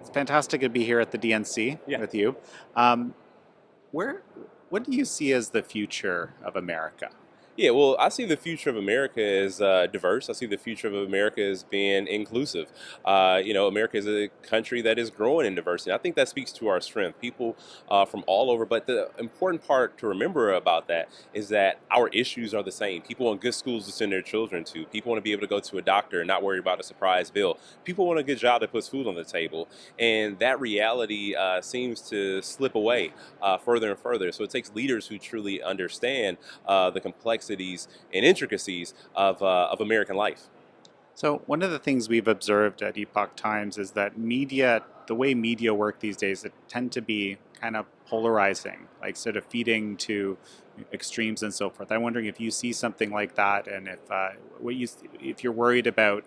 It's fantastic to be here at the DNC Yeah. with you. Um, where, what do you see as the future of America? Yeah, well, I see the future of America as diverse. I see the future of America as being inclusive. America is a country that is growing in diversity. I think that speaks to our strength. People from all over. But the important part to remember about that is that our issues are the same. People want good schools to send their children to. People want to be able to go to a doctor and not worry about a surprise bill. People want a good job that puts food on the table. And that reality seems to slip away further and further. So it takes leaders who truly understand the complexities and intricacies of American life. So one of the things we've observed at Epoch Times is that media, the way media work these days, it tend to be kind of polarizing, like sort of feeding to extremes and so forth. I'm wondering if you see something like that, and if you're worried about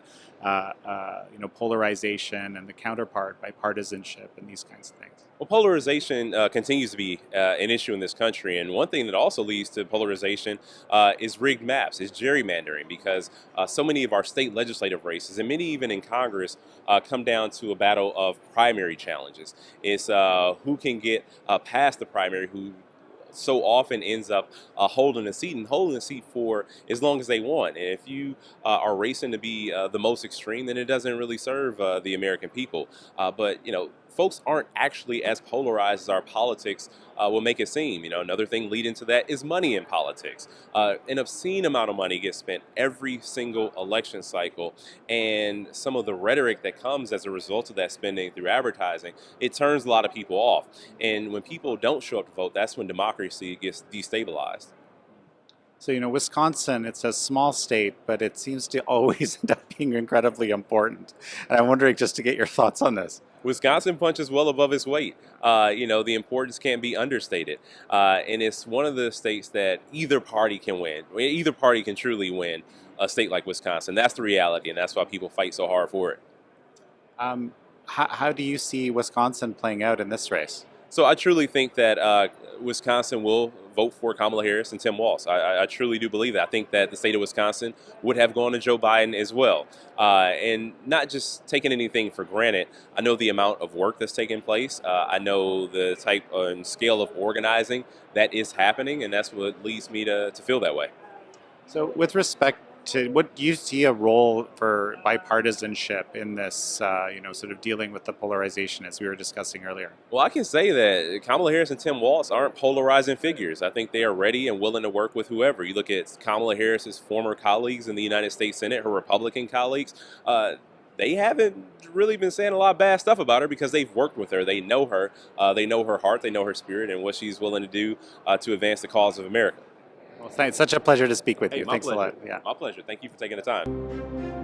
polarization and the counterpart, bipartisanship, and these kinds of things. Well, polarization continues to be an issue in this country, and one thing that also leads to polarization is rigged maps, is gerrymandering, because so many of our state legislative races, and many even in Congress, come down to a battle of primary challenges. It's who can get past the primary, who so often ends up holding a seat and holding a seat for as long as they want. And if you are racing to be the most extreme, then it doesn't really serve the American people. But folks aren't actually as polarized as our politics will make it seem. Another thing leading to that is money in politics. An obscene amount of money gets spent every single election cycle, and some of the rhetoric that comes as a result of that spending through advertising, it turns a lot of people off. And when people don't show up to vote, that's when democracy gets destabilized. So, Wisconsin, it's a small state, but it seems to always end up being incredibly important. And I'm wondering just to get your thoughts on this. Wisconsin punches well above its weight. The importance can't be understated. And it's one of the states that either party can win. Either party can truly win a state like Wisconsin. That's the reality, and that's why people fight so hard for it. How do you see Wisconsin playing out in this race? So I truly think that Wisconsin will vote for Kamala Harris and Tim Walz. I truly do believe that. I think that the state of Wisconsin would have gone to Joe Biden as well. And not just taking anything for granted. I know the amount of work that's taking place. I know the type and scale of organizing that is happening, and that's what leads me to feel that way. So, with respect to what do you see a role for bipartisanship in this, sort of dealing with the polarization as we were discussing earlier? Well, I can say that Kamala Harris and Tim Walz aren't polarizing figures. I think they are ready and willing to work with whoever. You look at Kamala Harris's former colleagues in the United States Senate, her Republican colleagues. They haven't really been saying a lot of bad stuff about her because they've worked with her. They know her. They know her heart. They know her spirit and what she's willing to do to advance the cause of America. Well, thanks. Such a pleasure to speak with Hey, you. my Thanks a pleasure. lot. Yeah. My pleasure. Thank you for taking the time.